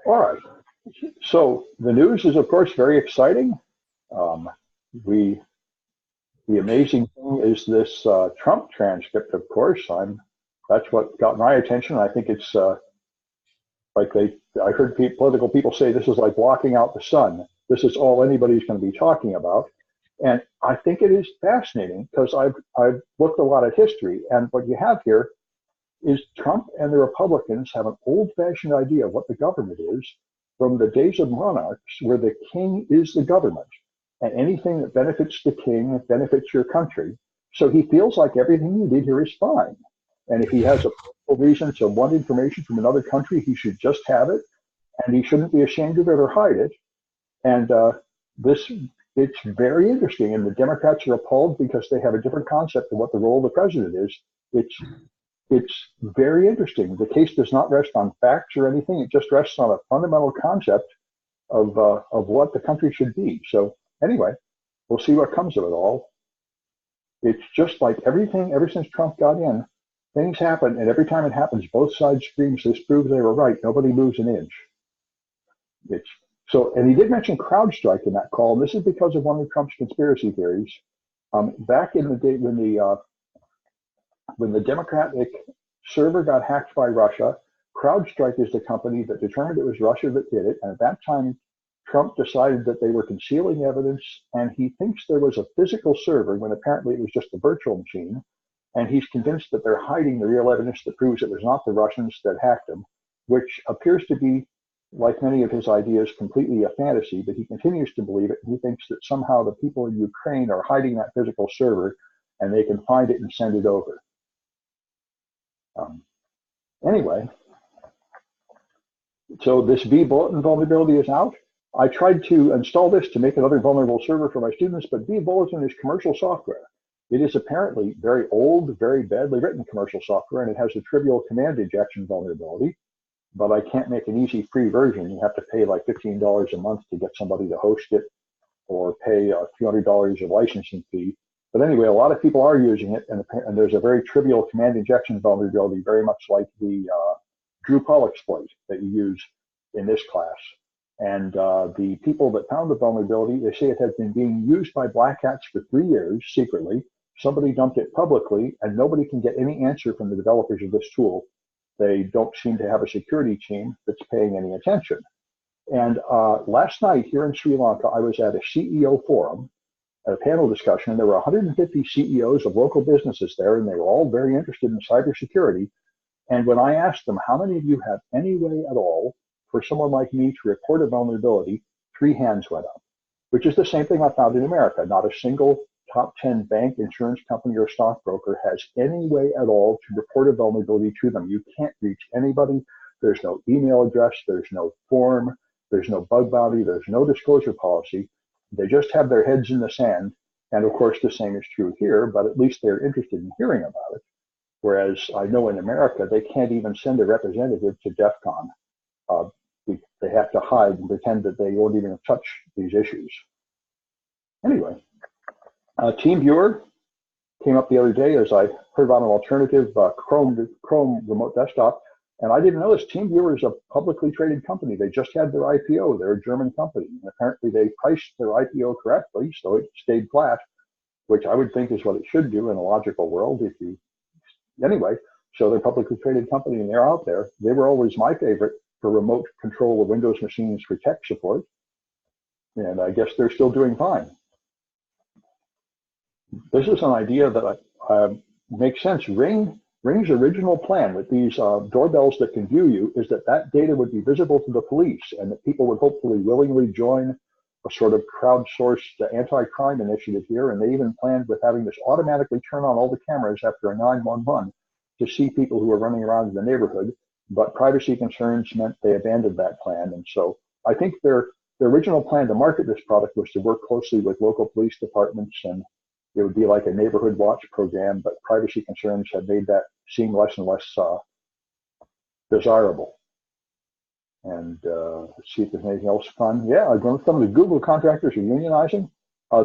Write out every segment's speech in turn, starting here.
All right. So the news is, of course, very exciting. Um, we the amazing thing is this Trump transcript. Of course, that's what got my attention. I think it's like I heard political people say this is like blocking out the sun. This is all anybody's going to be talking about, and I think it is fascinating because I've looked a lot at history, and what you have here is Trump and the Republicans have an old-fashioned idea of what the government is from the days of monarchs, where the king is the government, and anything that benefits the king benefits your country. So he feels like everything you did here is fine. And if he has a political reason to want information from another country, he should just have it, and he shouldn't be ashamed of it or hide it. And this it's very interesting, and the Democrats are appalled because they have a different concept of what the role of the president is. It's very interesting. The case does not rest on facts or anything. It just rests on a fundamental concept of what the country should be. So anyway, we'll see what comes of it all. It's just like everything ever since Trump got in, things happen, and every time it happens, both sides screams, this proves they were right. Nobody moves an inch. And he did mention CrowdStrike in that call, and this is because of one of Trump's conspiracy theories. Back in the day when the Democratic server got hacked by Russia, CrowdStrike is the company that determined it was Russia that did it. And at that time, Trump decided that they were concealing evidence, and he thinks there was a physical server when apparently it was just a virtual machine. And he's convinced that they're hiding the real evidence that proves it was not the Russians that hacked him, which appears to be, like many of his ideas, completely a fantasy, but he continues to believe it. He thinks that somehow the people in Ukraine are hiding that physical server, and they can find it and send it over. Anyway, so this vBulletin vulnerability is out. I tried to install this to make another vulnerable server for my students, but vBulletin is commercial software. It is apparently very old, very badly written commercial software, and it has a trivial command injection vulnerability, but I can't make an easy free version. You have to pay like $15 a month to get somebody to host it, or pay a few $100 of licensing fee. But anyway, a lot of people are using it, and there's a very trivial command injection vulnerability, very much like the Drupal exploit that you use in this class. And the people that found the vulnerability, they say it has been being used by black hats for 3 years secretly. Somebody dumped it publicly, and nobody can get any answer from the developers of this tool. They don't seem to have a security team that's paying any attention. And last night here in Sri Lanka, I was at a CEO forum, at a panel discussion, and there were 150 CEOs of local businesses there, and they were all very interested in cybersecurity. And when I asked them, how many of you have any way at all for someone like me to report a vulnerability, 3 hands went up, which is the same thing I found in America. Not a single top 10 bank, insurance company, or stockbroker has any way at all to report a vulnerability to them. You can't reach anybody. There's no email address. There's no form. There's no bug bounty. There's no disclosure policy. They just have their heads in the sand. And of course, the same is true here, but at least they're interested in hearing about it. Whereas I know in America, they can't even send a representative to DEF CON. They have to hide and pretend that they won't even touch these issues. Anyway, TeamViewer came up the other day as I heard about an alternative Chrome remote desktop. And I didn't know this. TeamViewer is a publicly traded company. They just had their IPO. They're a German company. And apparently they priced their IPO correctly, so it stayed flat, which I would think is what it should do in a logical world. Anyway, so they're a publicly traded company and they're out there. They were always my favorite for remote control of Windows machines for tech support. And I guess they're still doing fine. This is an idea that makes sense. Ring's original plan with these doorbells that can view you is that data would be visible to the police, and that people would hopefully willingly join a sort of crowdsourced anti-crime initiative here. And they even planned with having this automatically turn on all the cameras after a 911 to see people who are running around in the neighborhood. But privacy concerns meant they abandoned that plan. And so I think their original plan to market this product was to work closely with local police departments, and it would be like a neighborhood watch program, but privacy concerns have made that seem less and less desirable. And let's see if there's anything else fun. Yeah, some of the Google contractors are unionizing.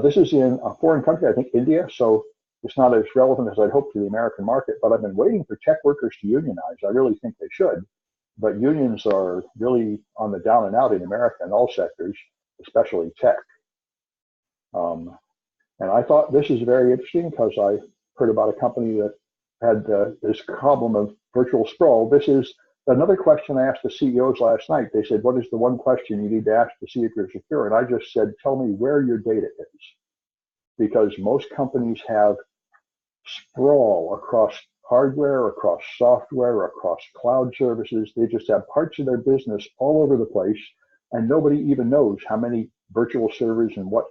This is in a foreign country, I think India, so it's not as relevant as I'd hoped to the American market, but I've been waiting for tech workers to unionize. I really think they should. but unions are really on the down and out in America in all sectors, especially tech. And I thought this is very interesting because I heard about a company that had this problem of virtual sprawl. This is another question I asked the CEOs last night. They said, what is the one question you need to ask to see if you're secure? And I just said, tell me where your data is. Because most companies have sprawl across hardware, across software, across cloud services. They just have parts of their business all over the place, and nobody even knows how many virtual servers and what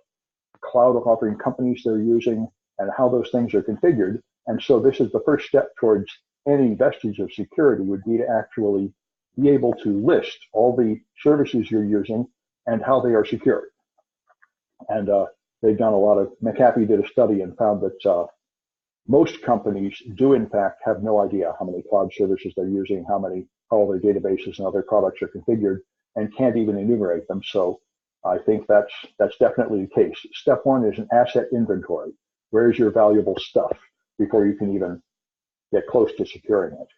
cloud offering companies they're using and how those things are configured. And so this is the first step towards any vestige of security, would be to actually be able to list all the services you're using and how they are secured. And they've done a lot of, McAfee did a study and found that most companies do in fact have no idea how many cloud services they're using, how all their databases and other products are configured, and can't even enumerate them. So I think that's definitely the case. Step one is an asset inventory. Where's your valuable stuff before you can even get close to securing it?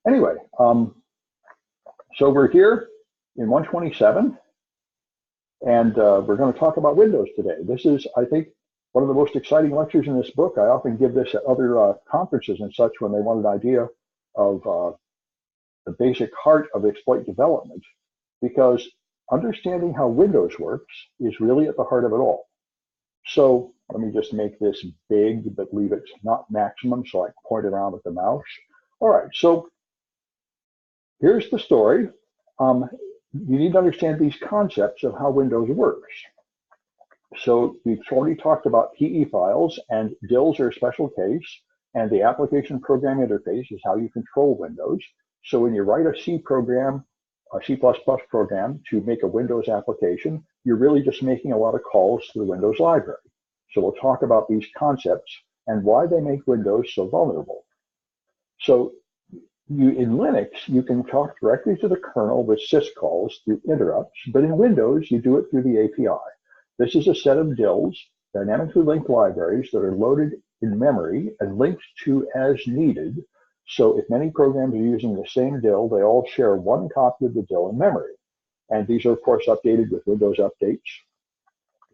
Anyway, so we're here in 127, and we're going to talk about Windows today. This is, I think, one of the most exciting lectures in this book. I often give this at other conferences and such when they want an idea of the basic heart of exploit development, because understanding how Windows works is really at the heart of it all. So let me just make this big, but leave it not maximum so I can point around with the mouse. All right, so here's the story. You need to understand these concepts of how Windows works. So we've already talked about PE files, and DILs are a special case, and the application program interface is how you control Windows. So when you write a C program, a C++ program to make a Windows application, you're really just making a lot of calls to the Windows library. So we'll talk about these concepts and why they make Windows so vulnerable. So in Linux, you can talk directly to the kernel with syscalls through interrupts, but in Windows, you do it through the API. This is a set of DILs, dynamically linked libraries that are loaded in memory and linked to as needed. So if many programs are using the same DIL, they all share one copy of the DIL in memory. And these are, of course, updated with Windows updates.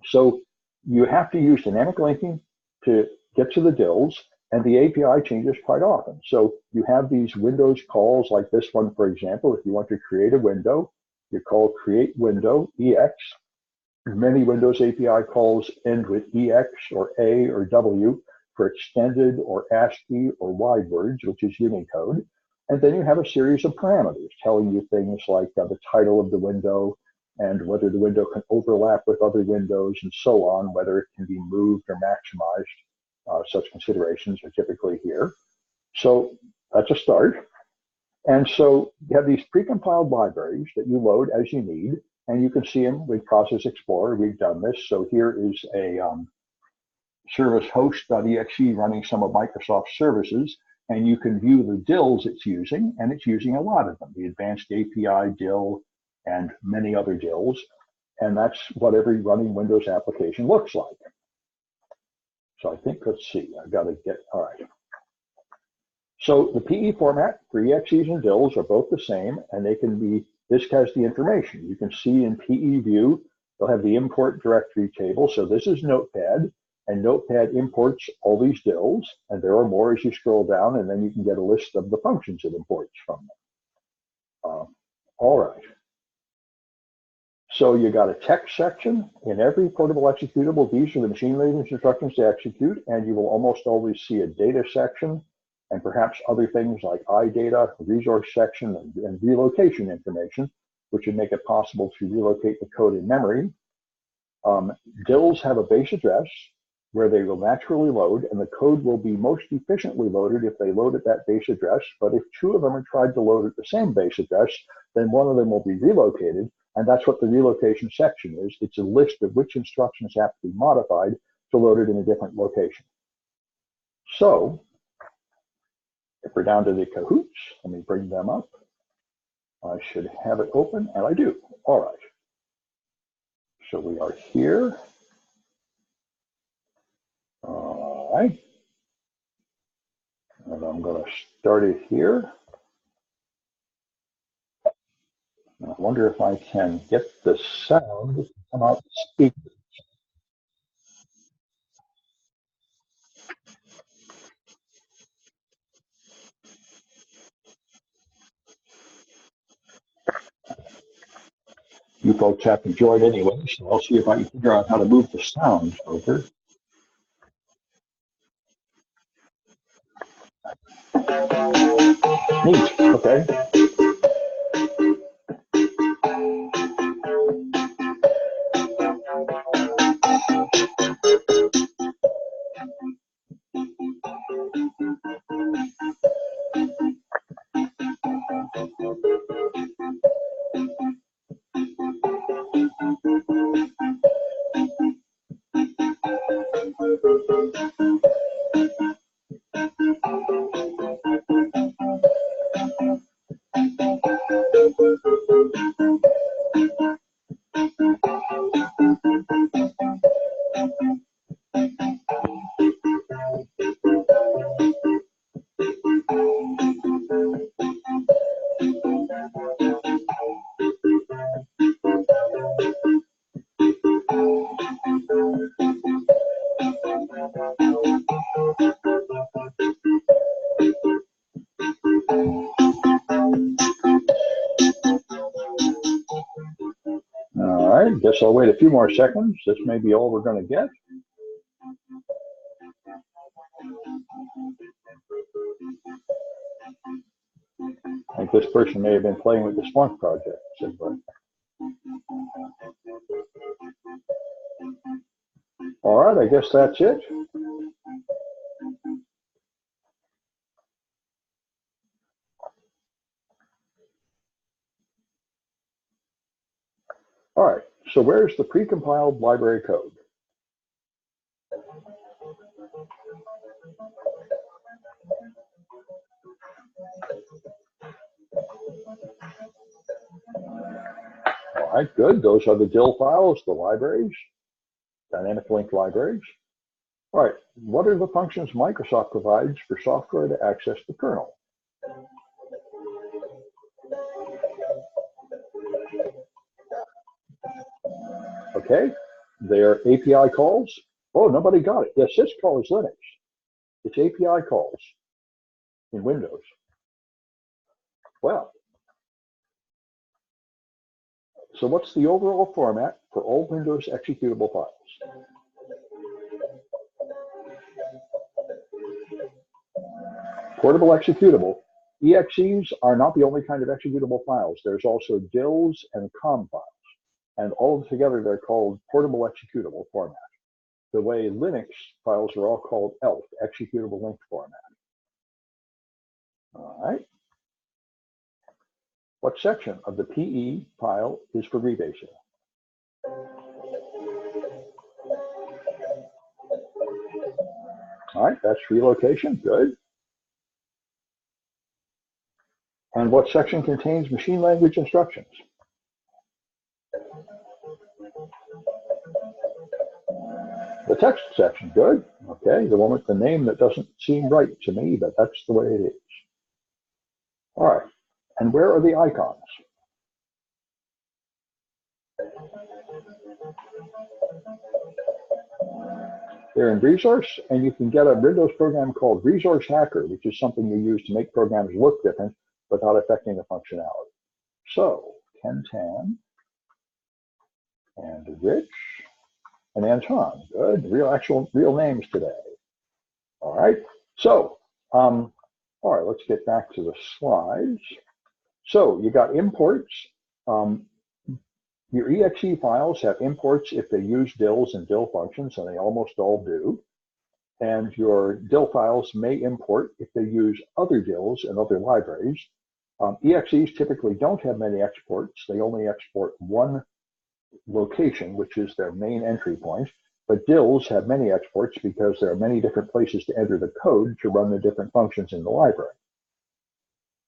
So you have to use dynamic linking to get to the DILs, and the API changes quite often. So you have these Windows calls like this one, for example. If you want to create a window, you call create window, EX. Many Windows API calls end with EX or A or W for extended or ASCII or wide words, which is Unicode. And then you have a series of parameters telling you things like the title of the window and whether the window can overlap with other windows and so on, whether it can be moved or maximized. Such considerations are typically here. So that's a start. And so you have these precompiled libraries that you load as you need, and you can see them with Process Explorer. We've done this. So here is a service host.exe running some of Microsoft's services, and you can view the DILs it's using, and it's using a lot of them, the Advanced API DIL and many other DILs, and that's what every running Windows application looks like. So I think, let's see, I've got to get, all right. So the PE format for EXEs and DILs are both the same, and they can be, this has the information. You can see in PE view, they'll have the import directory table. So this is Notepad, and Notepad imports all these DILs, and there are more as you scroll down, and then you can get a list of the functions it imports from them. All right. So you got a text section in every portable executable. These are the machine language instructions to execute, and you will almost always see a data section and perhaps other things like iData, resource section, and relocation information, which would make it possible to relocate the code in memory. DILs have a base address where they will naturally load, and the code will be most efficiently loaded if they load at that base address. But if two of them are tried to load at the same base address, then one of them will be relocated, and that's what the relocation section is. It's a list of which instructions have to be modified to load it in a different location. So if we're down to the Kahoots, let me bring them up. I should have it open, and I do. All right. So we are here. All right. And I'm going to start it here. I wonder if I can get the sound to come out the speaker. You folks have to join anyway, so I'll see if I can figure out how to move the sound over. Neat, okay. All right, guess I'll wait a few more seconds. This may be all we're going to get. I think this person may have been playing with the Splunk project. All right, I guess that's it. All right, so where's the precompiled library code? All right, good. Those are the DIL files, the libraries, dynamic link libraries. All right, what are the functions Microsoft provides for software to access the kernel? Okay, they're API calls. Oh, nobody got it. Yes, syscall is Linux. It's API calls in Windows. Well, so what's the overall format for all Windows executable files? Portable executable. EXEs are not the only kind of executable files. There's also DILs and COM files. And all together, they're called portable executable format. The way Linux files are all called ELF, executable linked format. All right. What section of the PE file is for rebasing? All right, that's relocation, good. And what section contains machine language instructions? The text section, good. Okay, the one with the name that doesn't seem right to me, but that's the way it is. All right, and where are the icons? They're in resource, and you can get a Windows program called Resource Hacker, which is something you use to make programs look different without affecting the functionality. So, Ken Tan and Rich and Anton, good, real names today. All right, so, all right, let's get back to the slides. So you got imports. Your exe files have imports if they use DILs and DIL functions, and they almost all do. And your DIL files may import if they use other DILs and other libraries. EXEs typically don't have many exports. They only export one location, which is their main entry point. But DILs have many exports because there are many different places to enter the code to run the different functions in the library.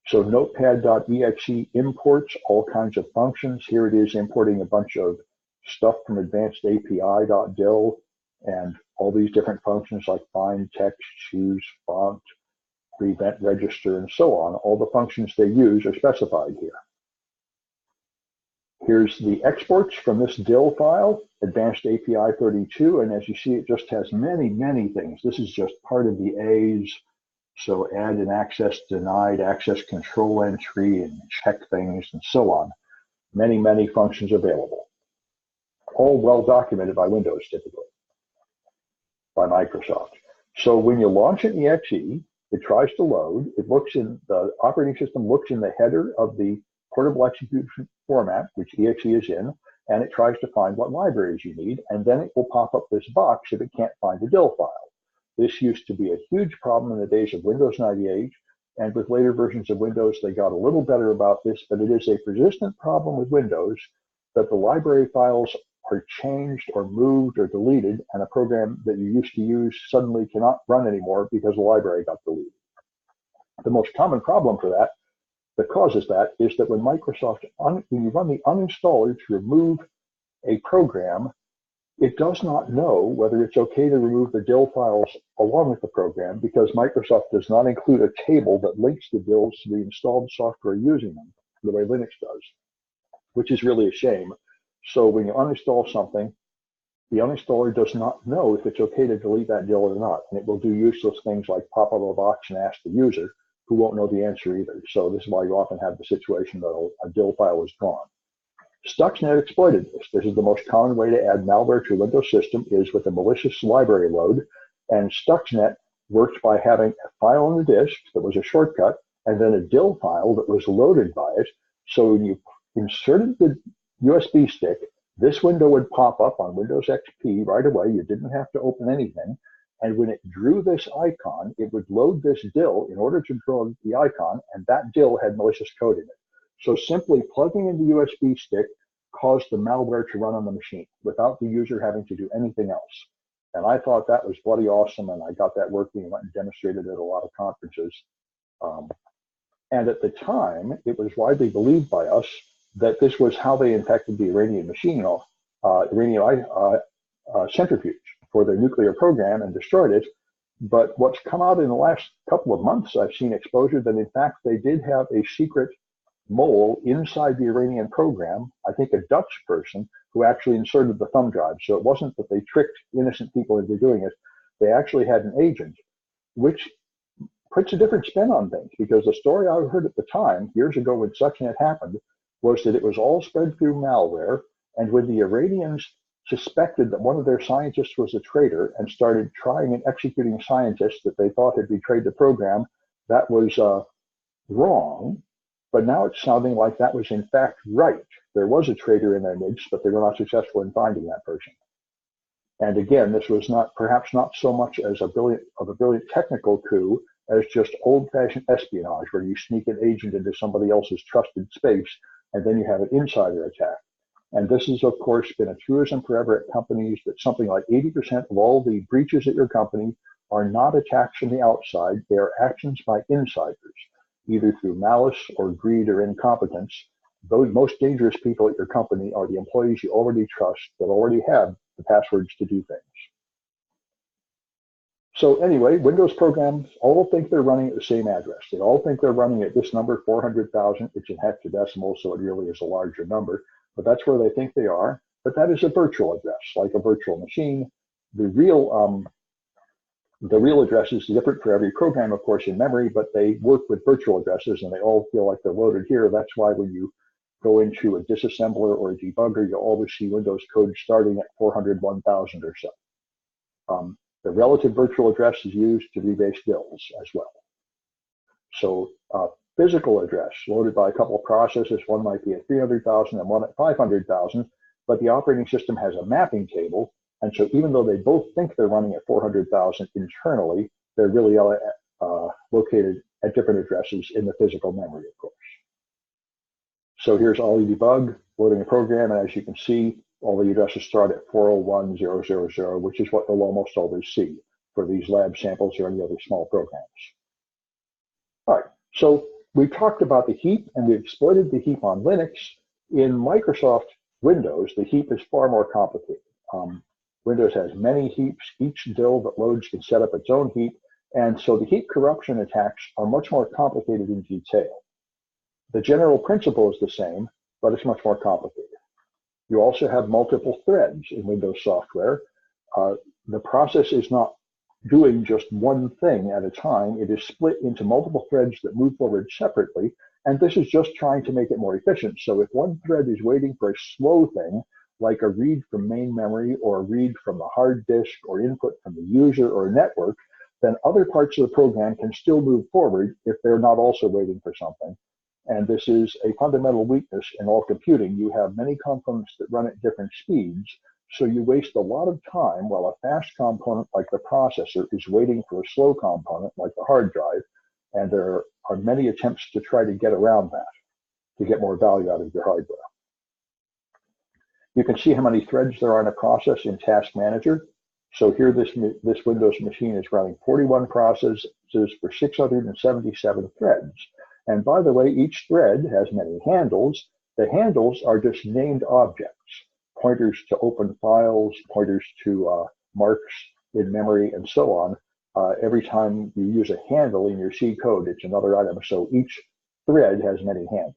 So notepad.exe imports all kinds of functions. Here it is importing a bunch of stuff from advanced API.dil and all these different functions like find, text, choose, font, prevent, register, and so on. All the functions they use are specified here. Here's the exports from this DIL file, Advanced API 32, and as you see, it just has many, many things. This is just part of the A's. So add an access denied, access control entry, and check things, and so on. Many, many functions available. All well documented by Windows, typically, by Microsoft. So when you launch an exe, it tries to load. It looks in, the operating system looks in the header of the portable execution format, which exe is in, and it tries to find what libraries you need, and then it will pop up this box if it can't find the DIL file. This used to be a huge problem in the days of Windows 98, and with later versions of Windows, they got a little better about this, but it is a persistent problem with Windows that the library files are changed or moved or deleted, and a program that you used to use suddenly cannot run anymore because the library got deleted. The most common problem for that causes that is that when Microsoft, when you run the uninstaller to remove a program, it does not know whether it's okay to remove the DIL files along with the program, because Microsoft does not include a table that links the DILs to the installed software using them, the way Linux does, which is really a shame. So when you uninstall something, the uninstaller does not know if it's okay to delete that DIL or not, and it will do useless things like pop up a box and ask the user, who won't know the answer either. So this is why you often have the situation that a DIL file is gone. Stuxnet exploited this. This is the most common way to add malware to a Windows system, is with a malicious library load. And Stuxnet worked by having a file on the disk that was a shortcut, and then a DIL file that was loaded by it. So when you inserted the USB stick, this window would pop up on Windows XP right away. You didn't have to open anything. And when it drew this icon, it would load this DIL in order to draw the icon, and that DIL had malicious code in it. So simply plugging in the USB stick caused the malware to run on the machine without the user having to do anything else. And I thought that was bloody awesome, and I got that working and went and demonstrated it at a lot of conferences. And at the time, it was widely believed by us that this was how they infected the Iranian machine, Iranian centrifuge for their nuclear program and destroyed it. But what's come out in the last couple of months, I've seen exposure that in fact they did have a secret mole inside the Iranian program, I think a Dutch person, who actually inserted the thumb drive. So it wasn't that they tricked innocent people into doing it. They actually had an agent, which puts a different spin on things, because the story I heard at the time, years ago when Stuxnet happened, was that it was all spread through malware, and when the Iranians suspected that one of their scientists was a traitor and started trying and executing scientists that they thought had betrayed the program, that was wrong. But now it's sounding like that was in fact right. There was a traitor in their midst, but they were not successful in finding that person. And again, this was perhaps not so much as a brilliant technical coup as just old-fashioned espionage, where you sneak an agent into somebody else's trusted space, and then you have an insider attack. And this has, of course, been a truism forever at companies, that something like 80% of all the breaches at your company are not attacks from the outside. They are actions by insiders, either through malice or greed or incompetence. Those most dangerous people at your company are the employees you already trust, that already have the passwords to do things. So anyway, Windows programs all think they're running at the same address. They all think they're running at this number, 400,000. It's in hexadecimal, so it really is a larger number. But that's where they think they are. But that is a virtual address, like a virtual machine. The real address is different for every program, of course, in memory, but they work with virtual addresses, and they all feel like they're loaded here. That's why when you go into a disassembler or a debugger, you'll always see Windows code starting at 401,000 or so. The relative virtual address is used to rebase DILs as well. So physical address loaded by a couple of processes, one might be at 300,000 and one at 500,000, but the operating system has a mapping table. And so even though they both think they're running at 400,000 internally, they're really located at different addresses in the physical memory, of course. So here's Ollie debug, loading a program, and as you can see, all the addresses start at 401,000, which is what they'll almost always see for these lab samples or any other small programs. All right, so we talked about the heap, and we exploited the heap on Linux. In Microsoft Windows, the heap is far more complicated. Windows has many heaps. Each DIL that loads can set up its own heap, and so the heap corruption attacks are much more complicated in detail. The general principle is the same, but it's much more complicated. You also have multiple threads in Windows software. The process is not doing just one thing at a time. It is split into multiple threads that move forward separately, and this is just trying to make it more efficient. So if one thread is waiting for a slow thing, like a read from main memory or a read from the hard disk or input from the user or network, then other parts of the program can still move forward if they're not also waiting for something. And this is a fundamental weakness in all computing. You have many components that run at different speeds, so you waste a lot of time while a fast component like the processor is waiting for a slow component like the hard drive, and there are many attempts to try to get around that, to get more value out of your hardware. You can see how many threads there are in a process in Task Manager. So here this Windows machine is running 41 processes for 677 threads. And by the way, each thread has many handles. The handles are just named objects, pointers to open files, pointers to marks in memory, and so on. Every time you use a handle in your C code, it's another item. So each thread has many handles.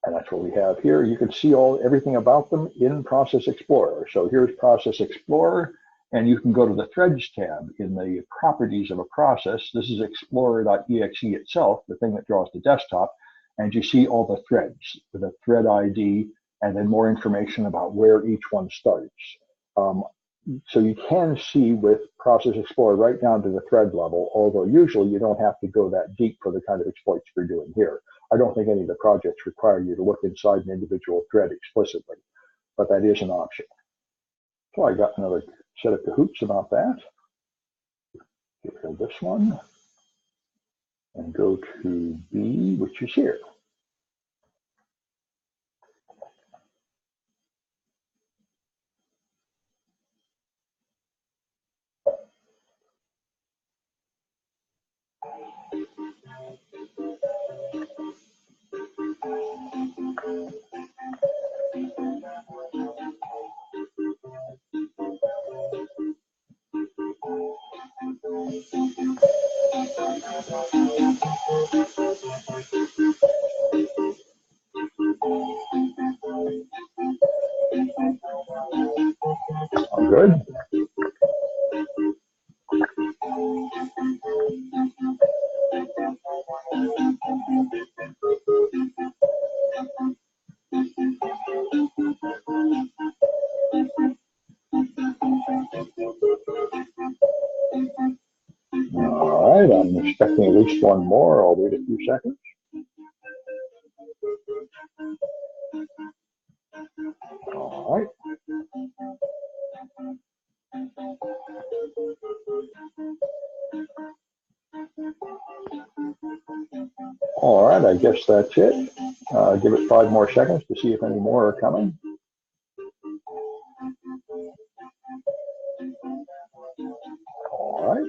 And that's what we have here. You can see everything about them in Process Explorer. So here's Process Explorer, and you can go to the Threads tab in the properties of a process. This is explorer.exe itself, the thing that draws the desktop, and you see all the threads, the thread ID, and then more information about where each one starts. So you can see with Process Explorer right down to the thread level, although usually you don't have to go that deep for the kind of exploits we're doing here. I don't think any of the projects require you to look inside an individual thread explicitly, but that is an option. So I got another set of Kahoots about that. Get rid of this one and go to B, which is here. All good. All right, I'm expecting at least one more. I'll wait a few seconds. All right. All right, I guess that's it. Give it 5 more seconds to see if any more are coming. All right.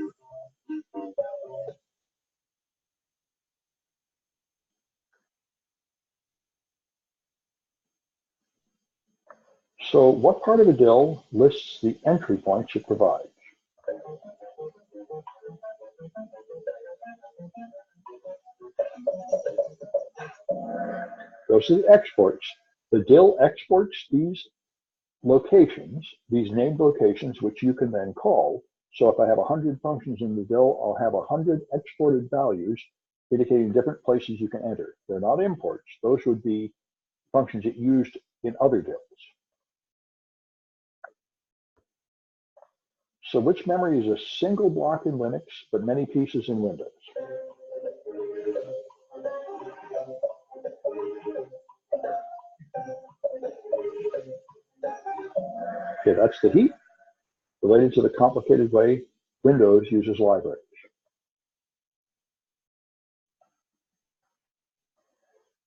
So what part of a DIL lists the entry points it provides? Those are the exports. The DIL exports these locations, these named locations, which you can then call. So if I have 100 functions in the DIL, I'll have 100 exported values indicating different places you can enter. They're not imports. Those would be functions it used in other DILs. So which memory is a single block in Linux, but many pieces in Windows? Okay, that's the heap, related to the complicated way Windows uses libraries.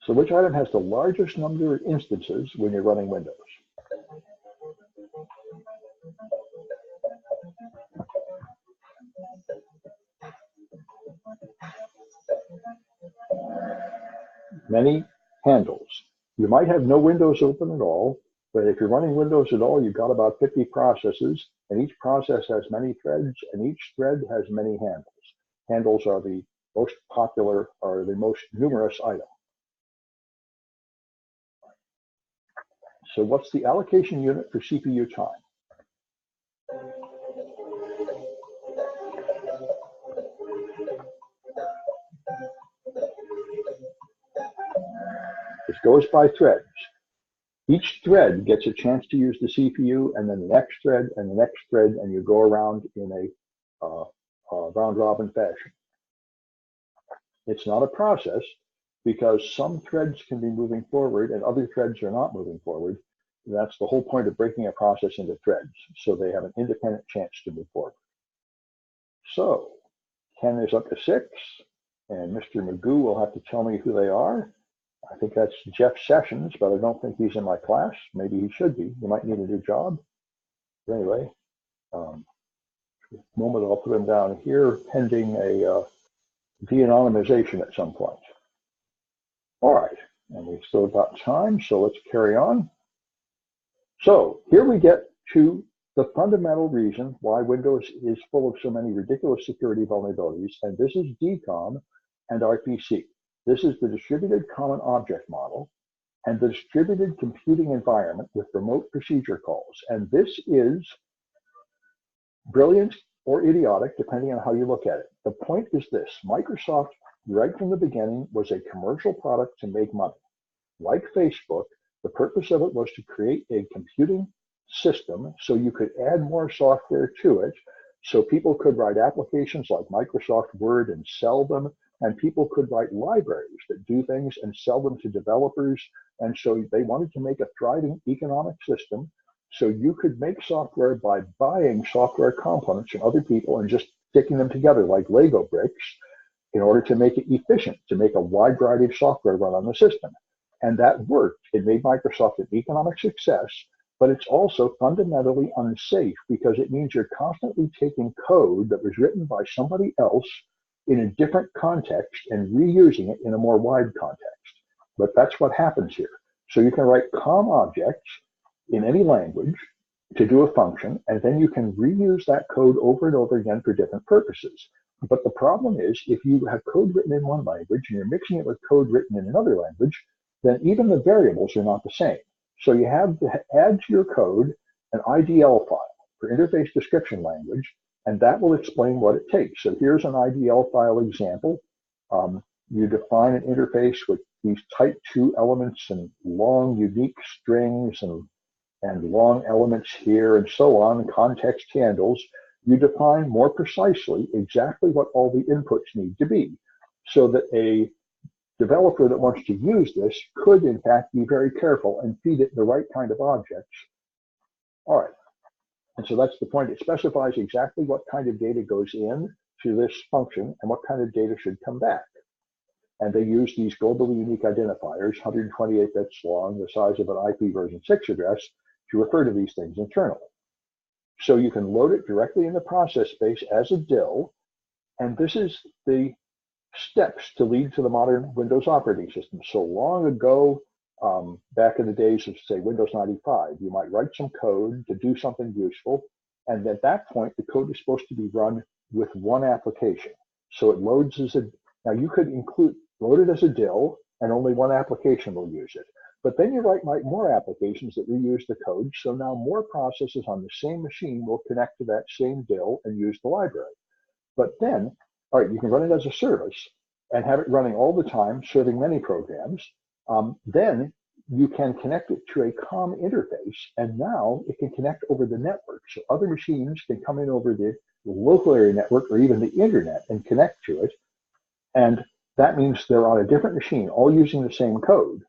So which item has the largest number of instances when you're running Windows? Many handles. You might have no windows open at all, but if you're running Windows at all, you've got about 50 processes, and each process has many threads, and each thread has many handles. Handles are the most popular, or the most numerous item. So what's the allocation unit for CPU time? This goes by threads. Each thread gets a chance to use the CPU, and then the next thread, and the next thread, and you go around in a round-robin fashion. It's not a process because some threads can be moving forward and other threads are not moving forward. That's the whole point of breaking a process into threads, so they have an independent chance to move forward. So 10 is up to 6, and Mr. Magoo will have to tell me who they are. I think that's Jeff Sessions, but I don't think he's in my class. Maybe he should be. He might need a new job. But anyway, moment I'll put him down here pending a de-anonymization at some point. All right, and we've still got time, so let's carry on. So here we get to the fundamental reason why Windows is full of so many ridiculous security vulnerabilities, and this is DCOM and RPC. This is the distributed common object model and the distributed computing environment with remote procedure calls. And this is brilliant or idiotic, depending on how you look at it. The point is this: Microsoft, right from the beginning, was a commercial product to make money. Like Facebook, the purpose of it was to create a computing system so you could add more software to it, so people could write applications like Microsoft Word and sell them, and people could write libraries that do things and sell them to developers. And so they wanted to make a thriving economic system so you could make software by buying software components from other people and just sticking them together like Lego bricks in order to make it efficient, to make a wide variety of software run on the system. And that worked. It made Microsoft an economic success, but it's also fundamentally unsafe because it means you're constantly taking code that was written by somebody else in a different context and reusing it in a more wide context. But that's what happens here. So you can write COM objects in any language to do a function, and then you can reuse that code over and over again for different purposes. But the problem is, if you have code written in one language and you're mixing it with code written in another language, then even the variables are not the same. So you have to add to your code an IDL file for interface description language, and that will explain what it takes. So here's an IDL file example. You define an interface with these type 2 elements and long unique strings and long elements here and so on, context handles. You define more precisely exactly what all the inputs need to be so that a developer that wants to use this could in fact be very careful and feed it the right kind of objects. All right. And so that's the point. It specifies exactly what kind of data goes in to this function and what kind of data should come back. And they use these globally unique identifiers, 128 bits long, the size of an IP version 6 address, to refer to these things internally. So you can load it directly in the process space as a DIL, and this is the steps to lead to the modern Windows operating system. So long ago, back in the days of, say, Windows 95, you might write some code to do something useful, and at that point, the code is supposed to be run with one application. So it loads as a, now you could load it as a DIL, and only one application will use it. But then you write more applications that reuse the code, so now more processes on the same machine will connect to that same DIL and use the library. But then, all right, you can run it as a service and have it running all the time, serving many programs. Then you can connect it to a COM interface, and now it can connect over the network. So other machines can come in over the local area network or even the internet and connect to it. And that means they're on a different machine, all using the same code.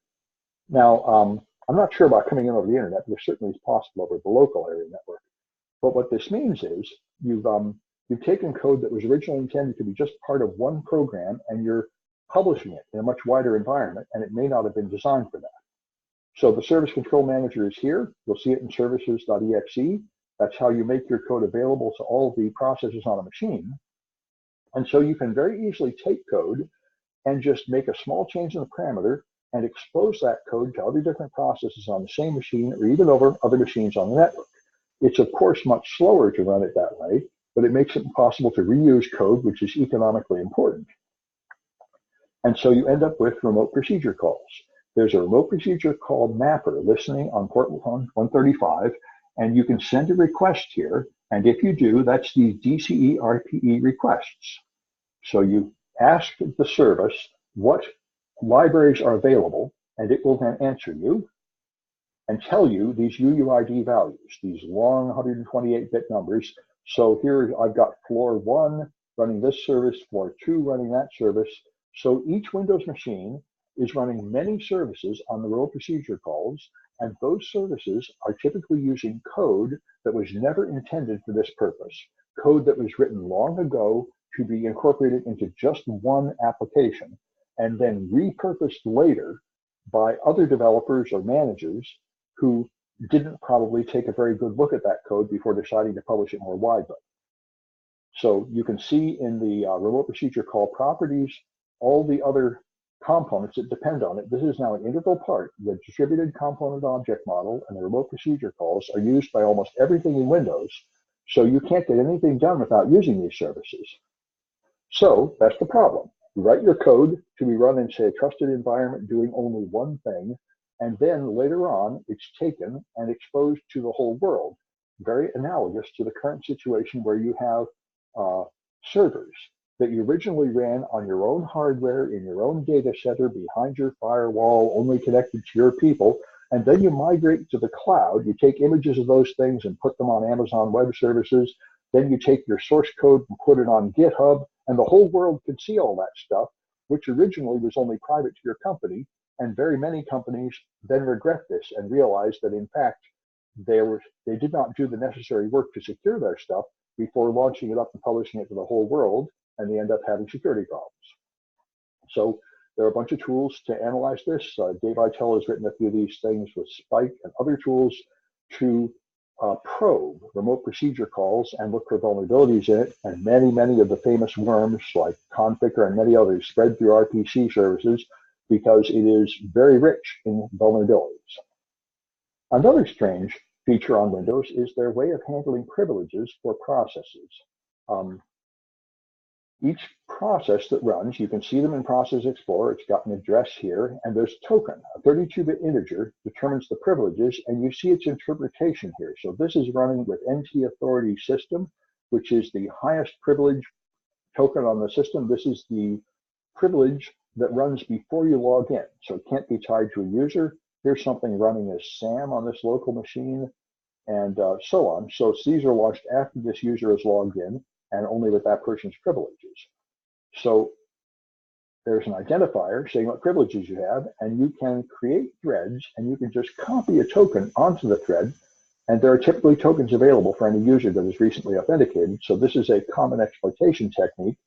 Now, I'm not sure about coming in over the internet, but it certainly is possible over the local area network. But what this means is you've taken code that was originally intended to be just part of one program, and you're publishing it in a much wider environment, and it may not have been designed for that. So the service control manager is here. You'll see it in services.exe. That's how you make your code available to all the processes on a machine. And so you can very easily take code and just make a small change in the parameter and expose that code to other different processes on the same machine or even over other machines on the network. It's of course much slower to run it that way, but it makes it possible to reuse code, which is economically important. And so you end up with remote procedure calls. there's a remote procedure called mapper listening on port 135, and you can send a request here. And if you do, that's the DCE RPE requests. So you ask the service what libraries are available, and it will then answer you and tell you these UUID values, these long 128-bit numbers. So here I've got floor 1 running this service, floor 2 running that service. So each Windows machine is running many services on the remote procedure calls, and those services are typically using code that was never intended for this purpose, code that was written long ago to be incorporated into just one application, and then repurposed later by other developers or managers who didn't probably take a very good look at that code before deciding to publish it more widely. So you can see in the remote procedure call properties, all the other components that depend on it. This is now an integral part. The distributed component object model and the remote procedure calls are used by almost everything in Windows, so you can't get anything done without using these services. So that's the problem. You write your code to be run in, say, a trusted environment doing only one thing, and then later on, it's taken and exposed to the whole world. Very analogous to the current situation where you have servers that you originally ran on your own hardware in your own data center behind your firewall, only connected to your people, and then you migrate to the cloud. You take images of those things and put them on Amazon Web Services. Then you take your source code and put it on GitHub, and the whole world can see all that stuff, which originally was only private to your company. And very many companies then regret this and realize that, in fact, they did not do the necessary work to secure their stuff before launching it up and publishing it to the whole world, and they end up having security problems. So there are a bunch of tools to analyze this. Dave Eitel has written a few of these things with Spike and other tools to probe remote procedure calls and look for vulnerabilities in it. And many of the famous worms like Conficker and many others spread through RPC services because it is very rich in vulnerabilities. Another strange feature on Windows is their way of handling privileges for processes. Each process that runs, you can see them in Process Explorer. It's got an address here, and there's a token. A 32-bit integer determines the privileges, and you see its interpretation here. So this is running with NT authority system, which is the highest privilege token on the system. This is the privilege that runs before you log in, so it can't be tied to a user. Here's something running as SAM on this local machine, and so on. So these are launched after this user is logged in, and only with that person's privileges. So there's an identifier saying what privileges you have, and you can create threads, and you can just copy a token onto the thread, and there are typically tokens available for any user that is recently authenticated. So this is a common exploitation technique,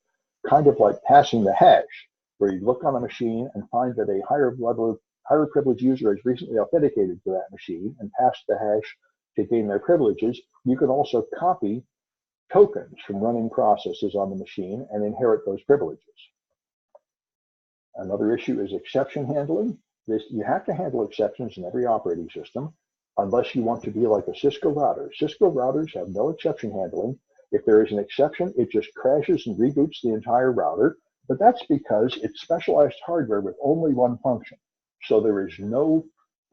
kind of like passing the hash, where you look on a machine and find that a higher privileged user is recently authenticated to that machine and pass the hash to gain their privileges. You can also copy tokens from running processes on the machine and inherit those privileges. Another issue is exception handling. You have to handle exceptions in every operating system unless you want to be like a Cisco router. Cisco routers have no exception handling. If there is an exception, it just crashes and reboots the entire router, but that's because it's specialized hardware with only one function. So there is no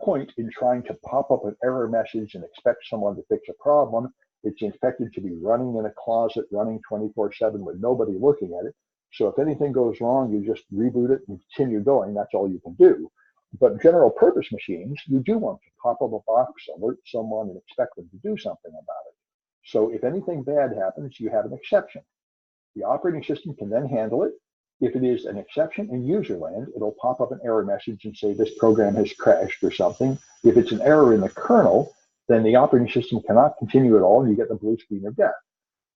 point in trying to pop up an error message and expect someone to fix a problem. It's expected to be running in a closet, running 24/7 with nobody looking at it. So if anything goes wrong, you just reboot it and continue going. That's all you can do. But general purpose machines, you do want to pop up a box, alert someone, and expect them to do something about it. So if anything bad happens, you have an exception. The operating system can then handle it. If it is an exception in user land, it'll pop up an error message and say this program has crashed or something. If it's an error in the kernel, then the operating system cannot continue at all, and you get the blue screen of death.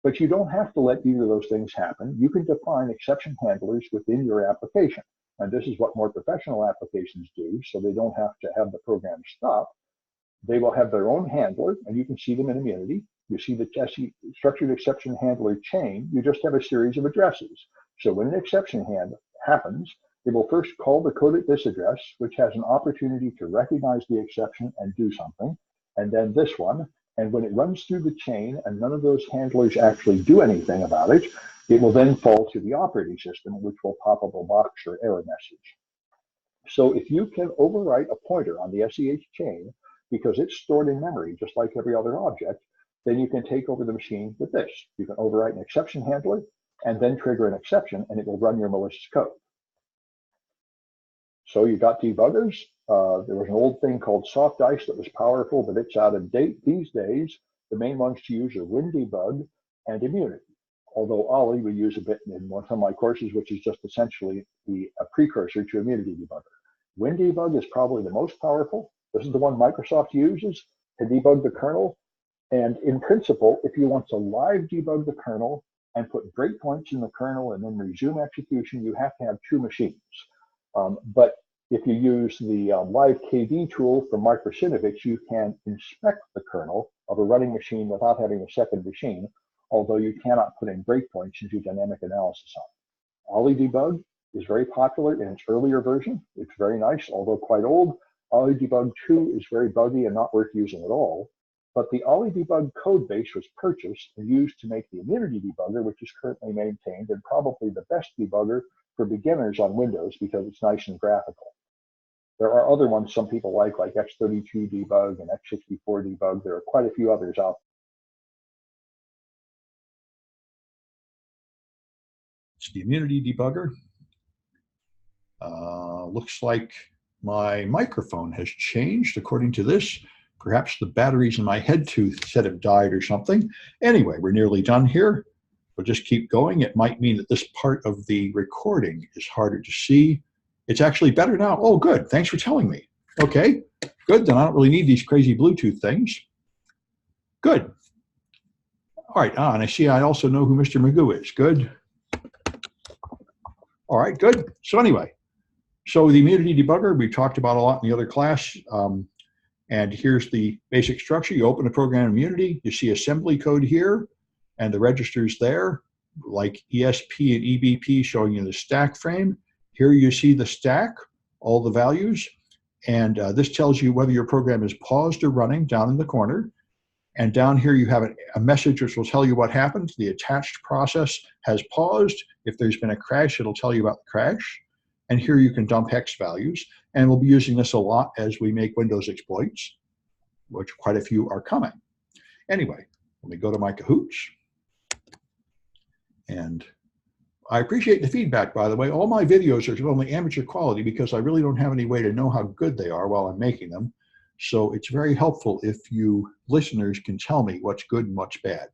But you don't have to let either of those things happen. You can define exception handlers within your application. And this is what more professional applications do, so they don't have to have the program stop. They will have their own handler, and you can see them in Immunity. You see the structured exception handler chain. You just have a series of addresses. So when an exception happens, it will first call the code at this address, which has an opportunity to recognize the exception and do something, and then this one. And when it runs through the chain and none of those handlers actually do anything about it, it will then fall to the operating system, which will pop up a box or error message. So if you can overwrite a pointer on the SEH chain, because it's stored in memory, just like every other object, then you can take over the machine with this. You can overwrite an exception handler and then trigger an exception, and it will run your malicious code. So you got debuggers. There was an old thing called soft ice that was powerful, but it's out of date these days. The main ones to use are WinDebug and Immunity. Although Ollie we use a bit in one of my courses, which is just essentially a precursor to Immunity Debugger. WinDebug is probably the most powerful. This is the one Microsoft uses to debug the kernel. And in principle, if you want to live debug the kernel and put breakpoints in the kernel and then resume execution, you have to have two machines. But if you use the live KV tool from Microsynavix, you can inspect the kernel of a running machine without having a second machine, although you cannot put in breakpoints and do dynamic analysis on it. Ollie Debug is very popular in its earlier version. It's very nice, although quite old. Ollie Debug 2 is very buggy and not worth using at all. But the Ollie Debug code base was purchased and used to make the Immunity Debugger, which is currently maintained and probably the best debugger for beginners on Windows because it's nice and graphical. There are other ones some people like X32 Debug and X64 Debug. There are quite a few others out there. It's the Immunity Debugger. Looks like my microphone has changed according to this. Perhaps the batteries in my head tooth said have died or something. Anyway, we're nearly done here. We'll just keep going. It might mean that this part of the recording is harder to see. It's actually better now. Oh, good. Thanks for telling me. Okay, good. Then I don't really need these crazy Bluetooth things. Good. All right. And I see I also know who Mr. Magoo is. Good. All right, good. So anyway, so the Immunity Debugger, we talked about a lot in the other class. And here's the basic structure. You open the program Immunity, you see assembly code here, and the registers there, like ESP and EBP showing you the stack frame. Here you see the stack, all the values, and this tells you whether your program is paused or running down in the corner. And down here you have a message which will tell you what happened. The attached process has paused. If there's been a crash, it'll tell you about the crash. And here you can dump hex values. And we'll be using this a lot as we make Windows exploits, which quite a few are coming. Anyway, let me go to my Kahoots. And I appreciate the feedback, by the way. All my videos are only amateur quality because I really don't have any way to know how good they are while I'm making them. So it's very helpful if you listeners can tell me what's good and what's bad.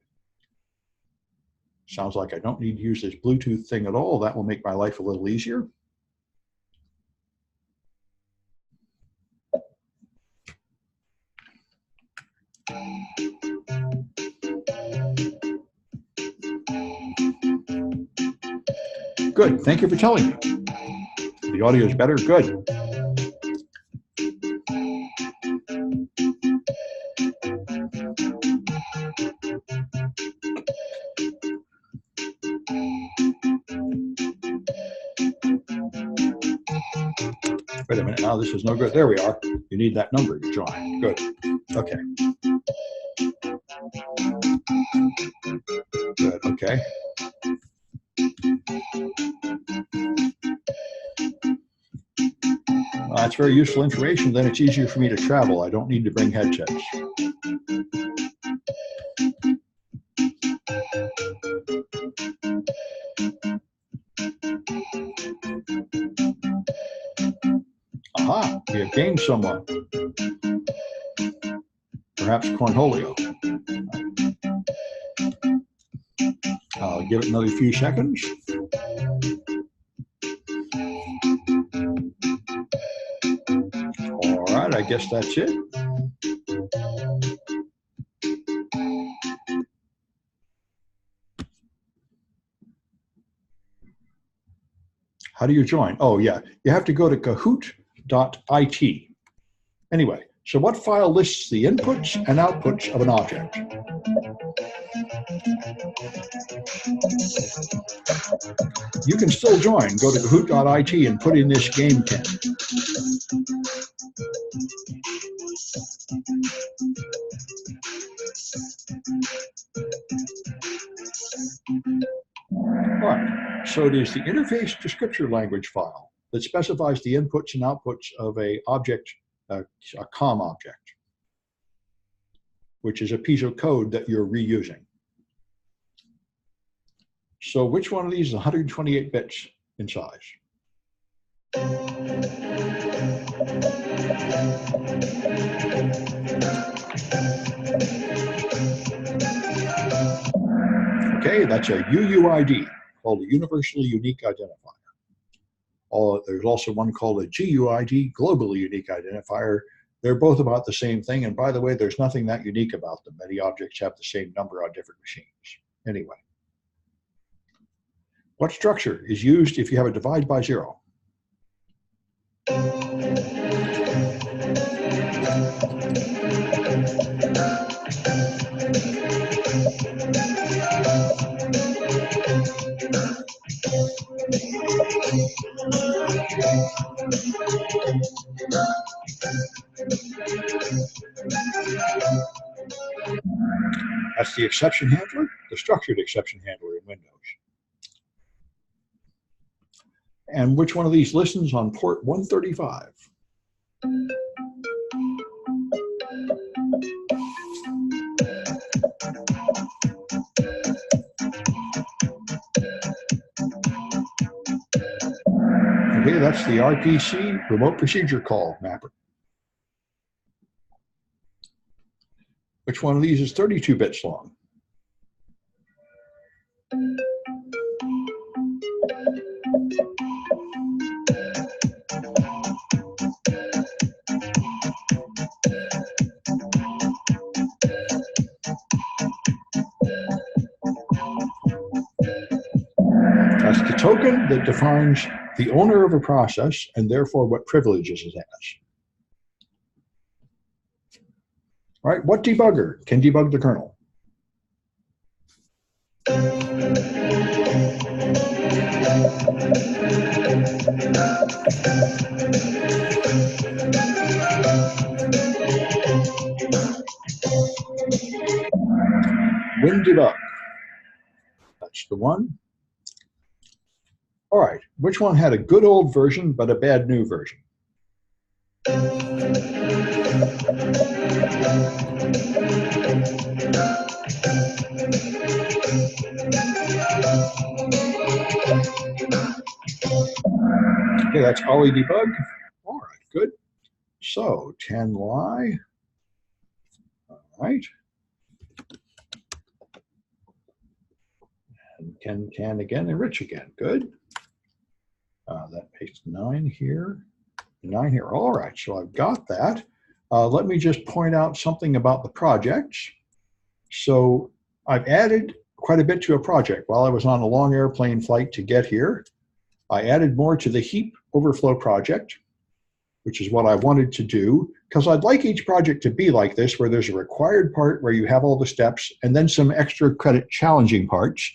Sounds like I don't need to use this Bluetooth thing at all. That will make my life a little easier. Good, thank you for telling me. The audio is better, good. Wait a minute, now this is no good. There we are. You need that number to join. Good, okay. Good, okay. Well, that's very useful information. Then it's easier for me to travel. I don't need to bring headsets. Aha, we have gained someone. Perhaps Cornholio. I'll give it another few seconds. All right, I guess that's it. How do you join? Oh, yeah, you have to go to kahoot.it. Anyway, so what file lists the inputs and outputs of an object? You can still join. Go to kahoot.it and put in this game pin. All right, so it is the interface descriptor language file. that specifies the inputs and outputs of a object, a COM object, which is a piece of code that you're reusing. So which one of these is 128 bits in size? Okay, that's a UUID, called a Universally Unique Identifier. There's also one called a GUID, Globally Unique Identifier. They're both about the same thing, and by the way, there's nothing that unique about them. Many objects have the same number on different machines. Anyway, what structure is used if you have a divide by zero? That's the exception handler, the structured exception handler in Windows. And which one of these listens on port 135? Okay, that's the RPC, Remote Procedure Call Mapper. Which one of these is 32 bits long? That's the token that defines the owner of a process and therefore what privileges it has. All right, what debugger can debug the kernel? WinDebug. That's the one. All right, which one had a good old version but a bad new version? Okay, that's Ollie Debug. All right, good. So 10 lie. All right. And Ken can again and Rich again. Good. That makes 9 here. 9 here. All right, so I've got that. Let me just point out something about the projects. So I've added quite a bit to a project. While I was on a long airplane flight to get here, I added more to the heap overflow project, which is what I wanted to do, because I'd like each project to be like this, where there's a required part where you have all the steps, and then some extra credit challenging parts.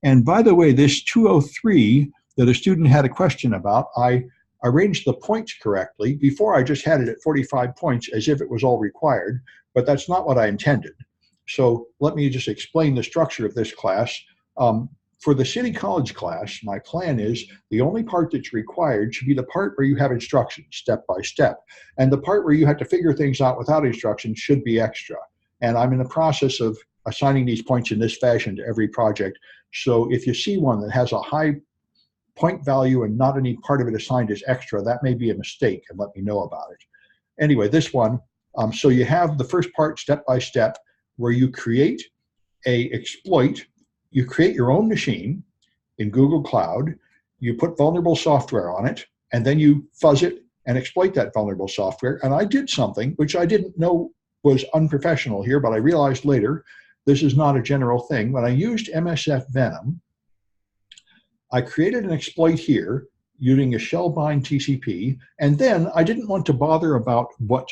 And by the way, this 203 that a student had a question about, I arranged the points correctly. Before, I just had it at 45 points as if it was all required, but that's not what I intended. So let me just explain the structure of this class. For the City College class, my plan is the only part that's required should be the part where you have instructions step by step. And the part where you have to figure things out without instructions should be extra. And I'm in the process of assigning these points in this fashion to every project. So if you see one that has a high point value and not any part of it assigned as extra, that may be a mistake, and let me know about it. Anyway, this one, so you have the first part step by step where you create a exploit. You create your own machine in Google Cloud, you put vulnerable software on it, and then you fuzz it and exploit that vulnerable software. And I did something which I didn't know was unprofessional here, but I realized later this is not a general thing. When I used MSF Venom, I created an exploit here using a shell bind TCP, and then I didn't want to bother about what,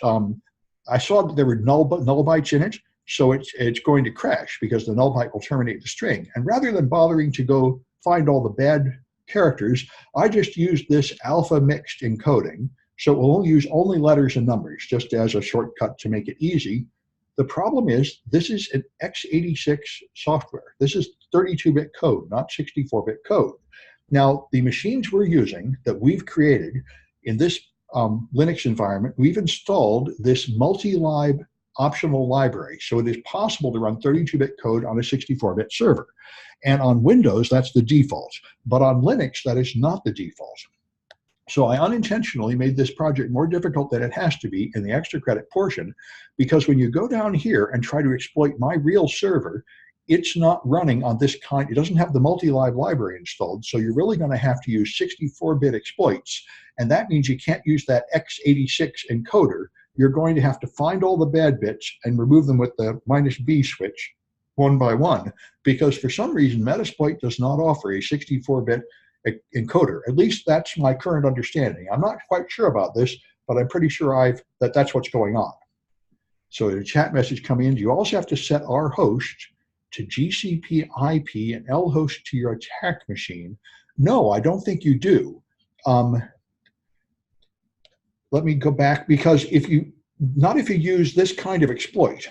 I saw that there were null bytes in it, so it's going to crash because the null byte will terminate the string. And rather than bothering to go find all the bad characters, I just used this alpha mixed encoding, so it will use only letters and numbers, just as a shortcut to make it easy. The problem is, this is an x86 software. This is 32-bit code, not 64-bit code. Now, the machines we're using that we've created in this Linux environment, we've installed this multi-lib optional library. So it is possible to run 32-bit code on a 64-bit server. And on Windows, that's the default. But on Linux, that is not the default. So I unintentionally made this project more difficult than it has to be in the extra credit portion, because when you go down here and try to exploit my real server, it's not running on this kind, it doesn't have the multi-lib library installed, so you're really going to have to use 64-bit exploits, and that means you can't use that x86 encoder. You're going to have to find all the bad bits and remove them with the -B switch one by one, because for some reason Metasploit does not offer a 64-bit encoder. At least that's my current understanding. I'm not quite sure about this, but I'm pretty sure that's what's going on. So a chat message coming in, you also have to set our host to GCP IP and lhost to your attack machine. No, I don't think you do. Let me go back, because if you use this kind of exploit.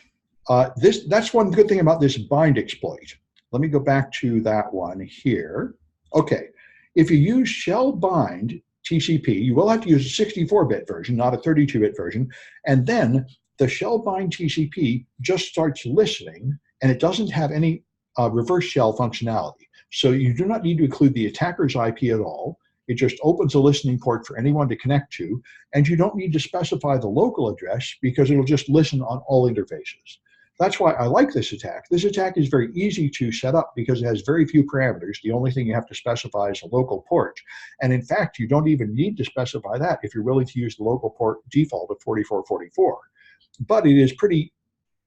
That's one good thing about this bind exploit. Let me go back to that one here. Okay, if you use shell bind TCP, you will have to use a 64-bit version, not a 32-bit version, and then the shell bind TCP just starts listening, and it doesn't have any reverse shell functionality. So you do not need to include the attacker's IP at all. It just opens a listening port for anyone to connect to, and you don't need to specify the local address because it'll just listen on all interfaces. That's why I like this attack. This attack is very easy to set up because it has very few parameters. The only thing you have to specify is a local port. And in fact, you don't even need to specify that if you're willing to use the local port default of 4444. But it is pretty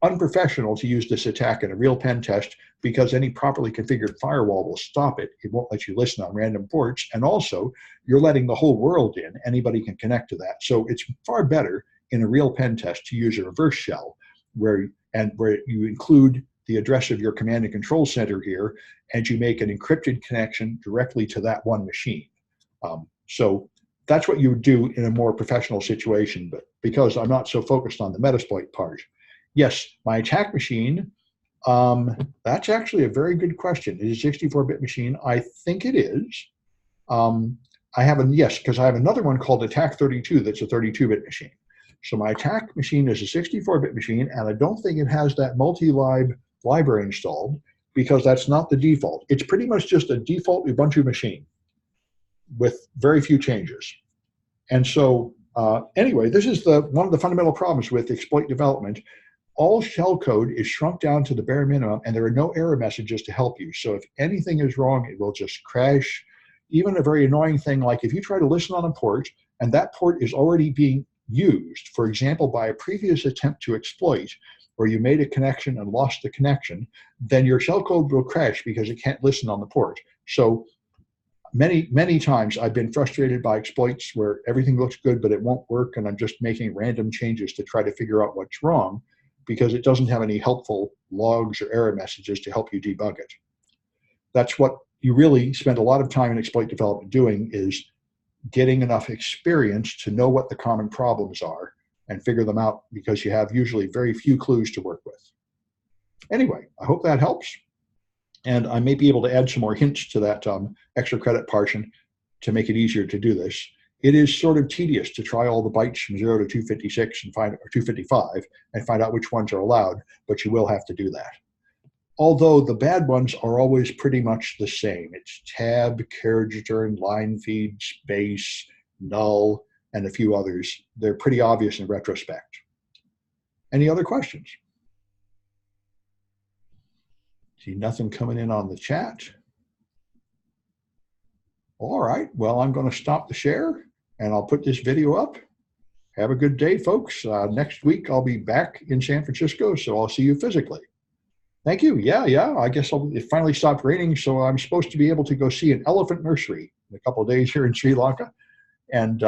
unprofessional to use this attack in a real pen test because any properly configured firewall will stop it. It won't let you listen on random ports. And also, you're letting the whole world in. Anybody can connect to that. So it's far better in a real pen test to use a reverse shell where you include the address of your command and control center here, and you make an encrypted connection directly to that one machine. So that's what you would do in a more professional situation, but because I'm not so focused on the Metasploit part. Yes, my attack machine, that's actually a very good question. Is it a 64-bit machine? I think it is. Yes, because I have another one called Attack 32 that's a 32-bit machine. So my attack machine is a 64-bit machine, and I don't think it has that multi-lib library installed because that's not the default. It's pretty much just a default Ubuntu machine with very few changes. And so anyway, this is one of the fundamental problems with exploit development. All shellcode is shrunk down to the bare minimum, and there are no error messages to help you. So if anything is wrong, it will just crash. Even a very annoying thing like if you try to listen on a port, and that port is already being used, for example, by a previous attempt to exploit, where you made a connection and lost the connection, then your shellcode will crash because it can't listen on the port. So many times I've been frustrated by exploits where everything looks good, but it won't work, and I'm just making random changes to try to figure out what's wrong because it doesn't have any helpful logs or error messages to help you debug it. That's what you really spend a lot of time in exploit development doing, is getting enough experience to know what the common problems are and figure them out, because you have usually very few clues to work with. Anyway, I hope that helps. And I may be able to add some more hints to that extra credit portion to make it easier to do this. It is sort of tedious to try all the bytes from 0 to 256 or 255 and find out which ones are allowed, but you will have to do that. Although the bad ones are always pretty much the same. It's tab, carriage return, line feed, space, null, and a few others. They're pretty obvious in retrospect. Any other questions? See nothing coming in on the chat. All right, well, I'm going to stop the share and I'll put this video up. Have a good day, folks. Next week, I'll be back in San Francisco, so I'll see you physically. Thank you. Yeah. I guess it finally stopped raining, so I'm supposed to be able to go see an elephant nursery in a couple of days here in Sri Lanka. And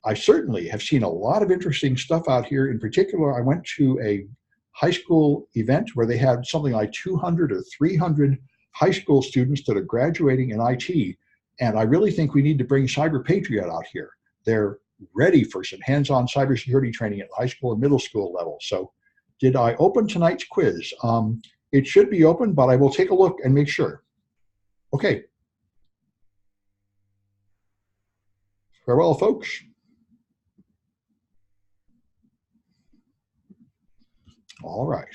I certainly have seen a lot of interesting stuff out here. In particular, I went to a high school event where they had something like 200 or 300 high school students that are graduating in IT. And I really think we need to bring Cyber Patriot out here. They're ready for some hands-on cybersecurity training at high school and middle school level. So did I open tonight's quiz? It should be open, but I will take a look and make sure. Okay. Farewell, folks. All right.